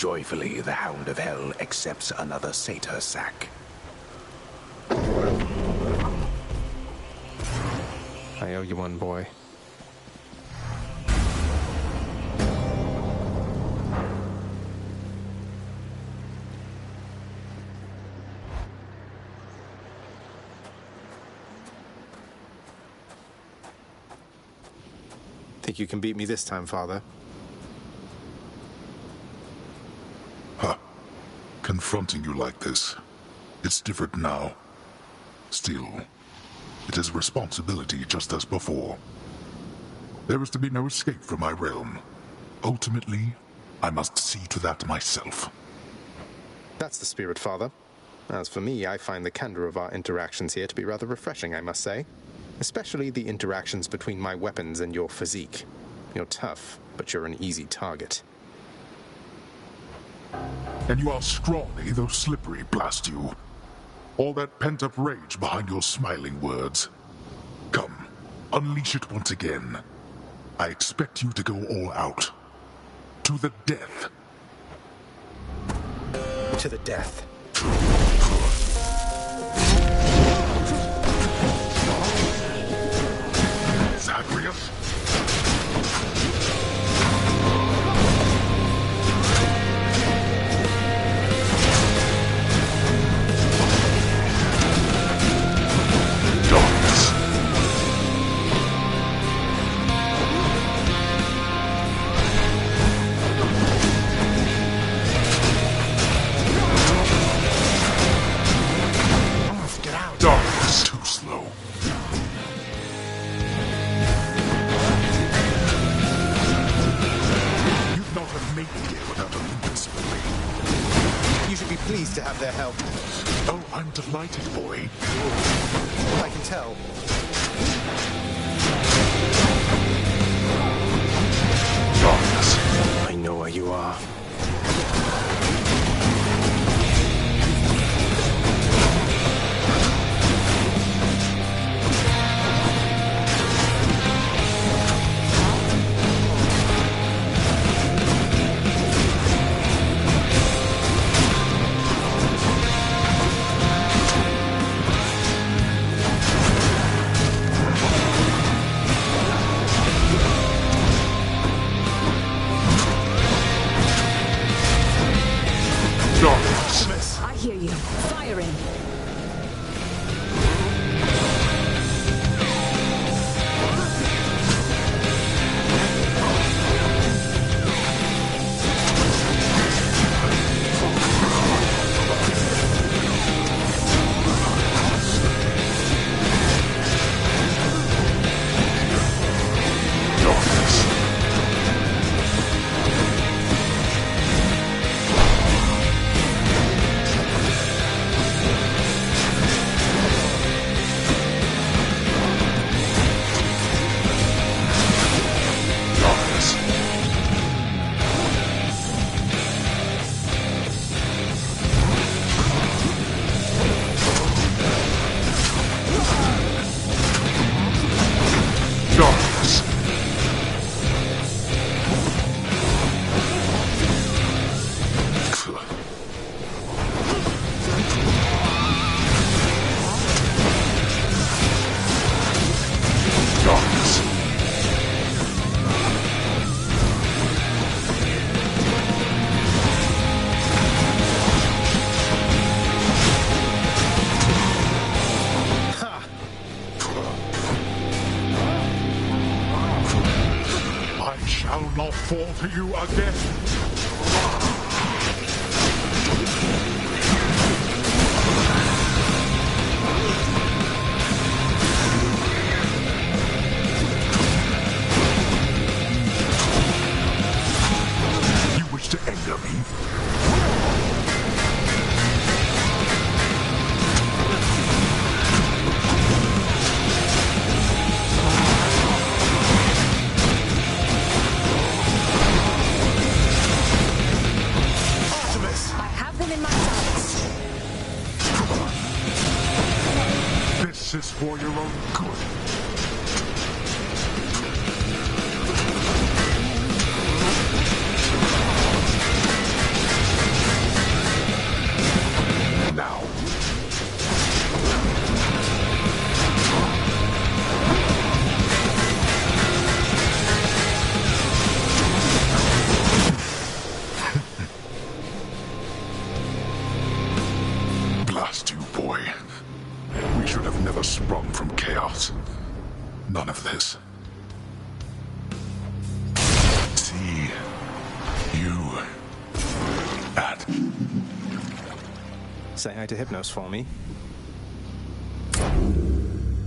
Joyfully, the Hound of Hell accepts another satyr sack. I owe you one, boy. Think you can beat me this time, Father? Huh. Confronting you like this. It's different now. Still, it is a responsibility just as before. There is to be no escape from my realm. Ultimately, I must see to that myself. That's the spirit, Father. As for me, I find the candor of our interactions here to be rather refreshing, I must say. Especially the interactions between my weapons and your physique. You're tough, but you're an easy target. And you are scrawny, though slippery, blast you. All that pent-up rage behind your smiling words. Come, unleash it once again. I expect you to go all out. To the death. To the death. Zagreus? Pleased to have their help. Oh, I'm delighted, boy. I can tell. Darkness. I know where you are. I hear you. Firing. Not fall to you again. You wish to anger me? This is for your own good. never sprung from chaos. None of this. See you at... Say hi to Hypnos for me.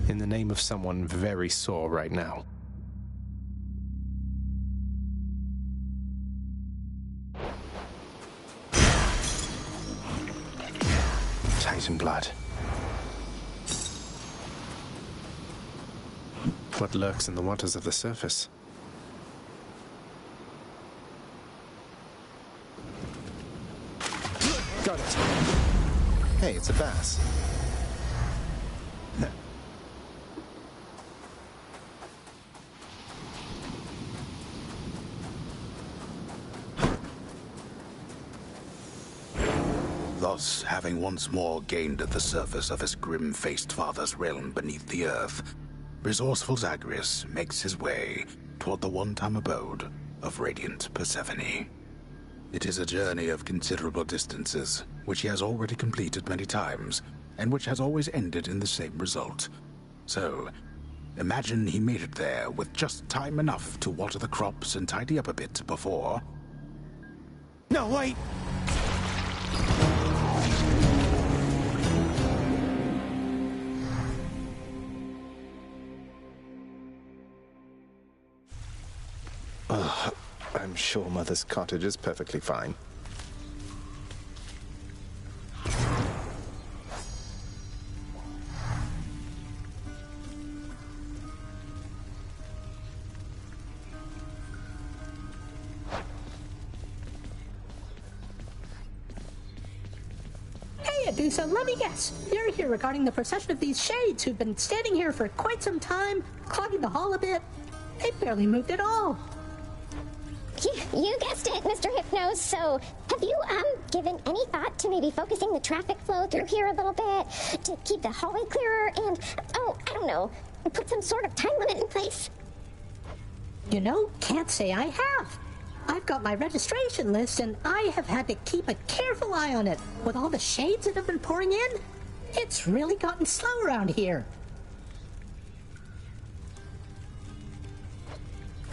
In the name of someone very sore right now. Titan blood. What lurks in the waters of the surface? Got it. Hey, it's a bass. Thus, having once more gained at the surface of his grim-faced father's realm beneath the earth, resourceful Zagreus makes his way toward the one-time abode of radiant Persephone. It is a journey of considerable distances, which he has already completed many times, and which has always ended in the same result. So, imagine he made it there with just time enough to water the crops and tidy up a bit before... No, wait! I'm sure Mother's cottage is perfectly fine. Hey, Adusa, let me guess. You're here regarding the procession of these shades who've been standing here for quite some time, clogging the hall a bit. They barely moved at all. You guessed it, Mr. Hypnos. So, have you, given any thought to maybe focusing the traffic flow through here a little bit to keep the hallway clearer and, oh, I don't know, put some sort of time limit in place? You know, can't say I have. I've got my registration list, and I have had to keep a careful eye on it. With all the shades that have been pouring in, it's really gotten slow around here.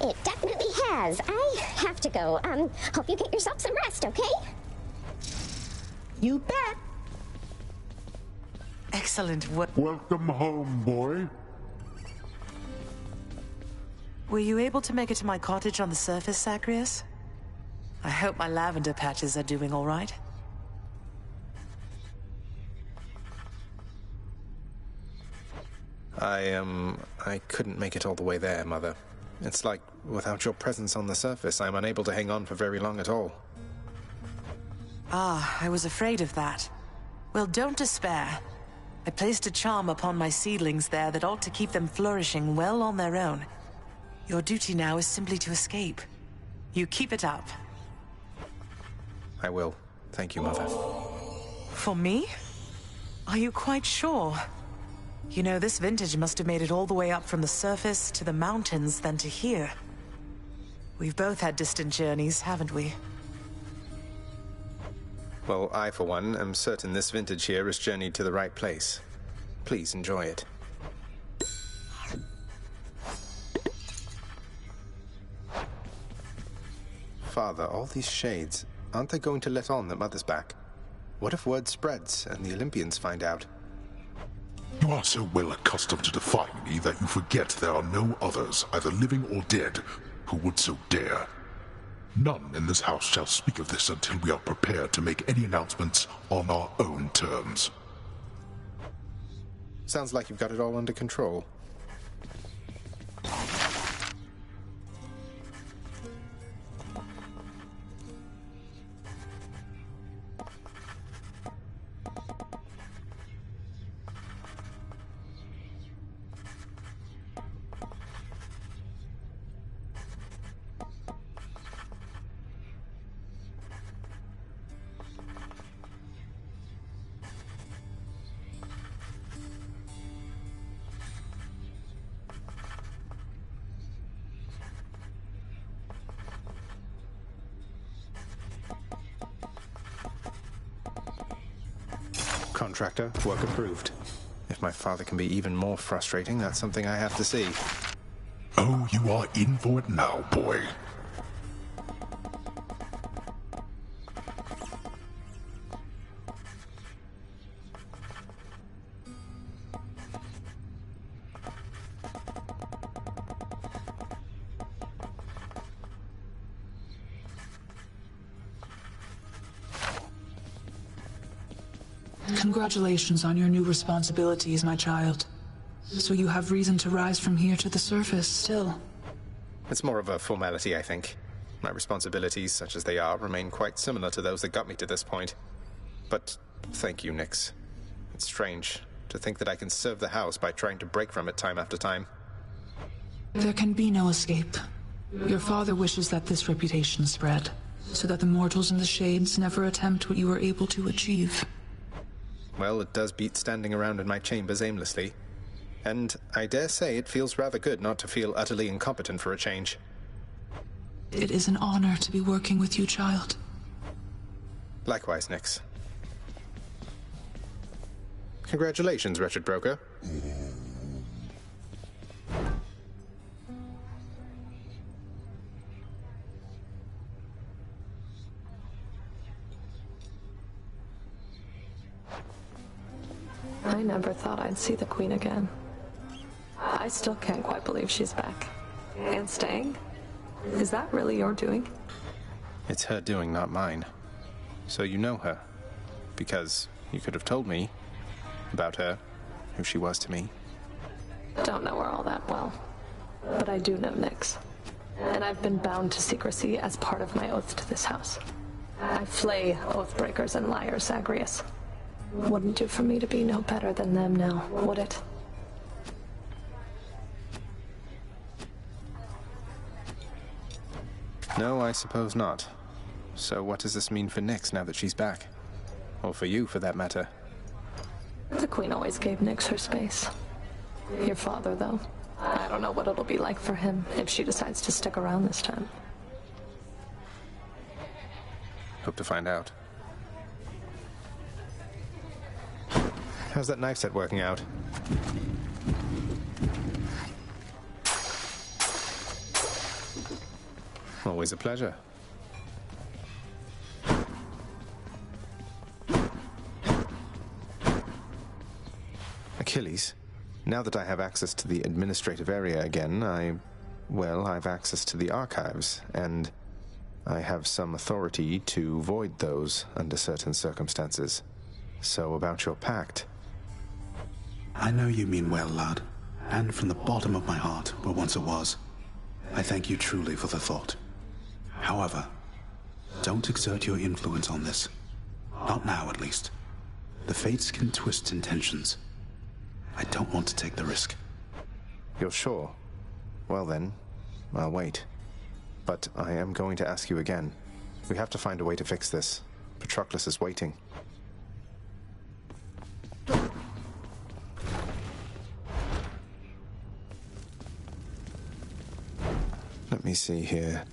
It definitely has. I have to go. Hope you get yourself some rest, okay? You bet. Excellent work. Welcome home, boy. Were you able to make it to my cottage on the surface, Zagreus? I hope my lavender patches are doing all right. I couldn't make it all the way there, Mother. It's like, without your presence on the surface, I'm unable to hang on for very long at all. Ah, I was afraid of that. Well, don't despair. I placed a charm upon my seedlings there that ought to keep them flourishing well on their own. Your duty now is simply to escape. You keep it up. I will. Thank you, Mother. For me? Are you quite sure? You know, this vintage must have made it all the way up from the surface to the mountains, then to here. We've both had distant journeys, haven't we? Well, I, for one, am certain this vintage here has journeyed to the right place. Please enjoy it. Father, all these shades, aren't they going to let on that Mother's back? What if word spreads and the Olympians find out? You are so well accustomed to defying me that you forget there are no others, either living or dead, who would so dare. None in this house shall speak of this until we are prepared to make any announcements on our own terms. Sounds like you've got it all under control. Contractor, work approved. If my father can be even more frustrating, that's something I have to see. Oh, you are in for it now, boy. Congratulations on your new responsibilities, my child. So you have reason to rise from here to the surface still. It's more of a formality, I think. My responsibilities, such as they are, remain quite similar to those that got me to this point. But thank you, Nyx. It's strange to think that I can serve the house by trying to break from it time after time. There can be no escape. Your father wishes that this reputation spread, so that the mortals in the Shades never attempt what you were able to achieve. Well, it does beat standing around in my chambers aimlessly. And I dare say it feels rather good not to feel utterly incompetent for a change. It is an honor to be working with you, child. Likewise, Nyx. Congratulations, wretched broker. I never thought I'd see the Queen again. I still can't quite believe she's back. And staying? Is that really your doing? It's her doing, not mine. So you know her. Because you could have told me about her, who she was to me. Don't know her all that well. But I do know Nyx. And I've been bound to secrecy as part of my oath to this house. I flay oath-breakers and liars, Zagreus. Wouldn't do for me to be no better than them now, would it? No, I suppose not. So what does this mean for Nyx now that she's back? Or for you, for that matter? The Queen always gave Nyx her space. Your father, though. I don't know what it'll be like for him if she decides to stick around this time. Hope to find out. How's that knife set working out? Always a pleasure. Achilles, now that I have access to the administrative area again, I've access to the archives, and I have some authority to void those under certain circumstances. So about your pact. I know you mean well, lad, and from the bottom of my heart, where once it was, I thank you truly for the thought. However, don't exert your influence on this. Not now, at least. The fates can twist intentions. I don't want to take the risk. You're sure? Well then, I'll wait. But I am going to ask you again. We have to find a way to fix this. Patroclus is waiting. Let me see here.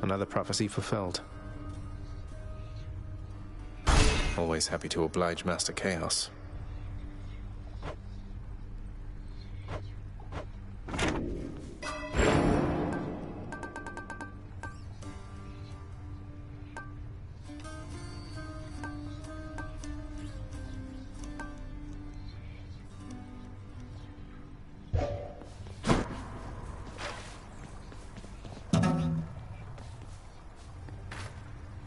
Another prophecy fulfilled. Always happy to oblige Master Chaos.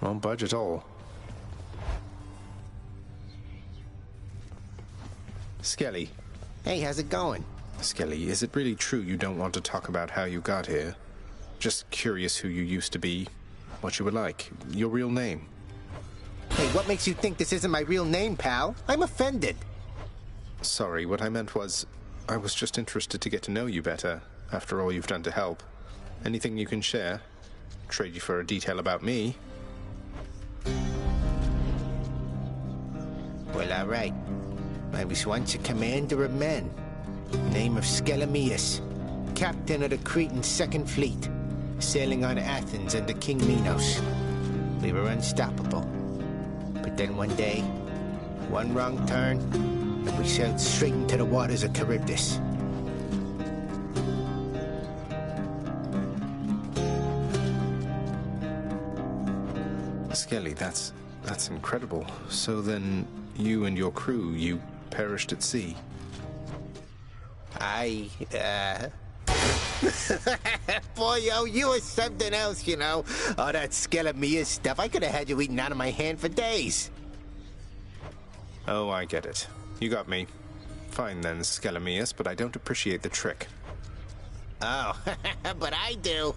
Won't budge at all. Skelly. Hey, how's it going? Skelly, is it really true you don't want to talk about how you got here? Just curious who you used to be, what you were like, your real name. Hey, what makes you think this isn't my real name, pal? I'm offended. Sorry, what I meant was, I was just interested to get to know you better, after all you've done to help. Anything you can share? Trade you for a detail about me. all right. I was once a commander of men. Name of Skelemius, captain of the Cretan Second Fleet, sailing on Athens under King Minos. We were unstoppable. But then one day, one wrong turn, and we sailed straight into the waters of Charybdis. Skelly, that's incredible. So then, you and your crew, you perished at sea? Boy, yo, you were something else, you know. All that Skelemius stuff, I could have had you eaten out of my hand for days. Oh, I get it. You got me. Fine then, Skelemius, but I don't appreciate the trick. Oh, but I do.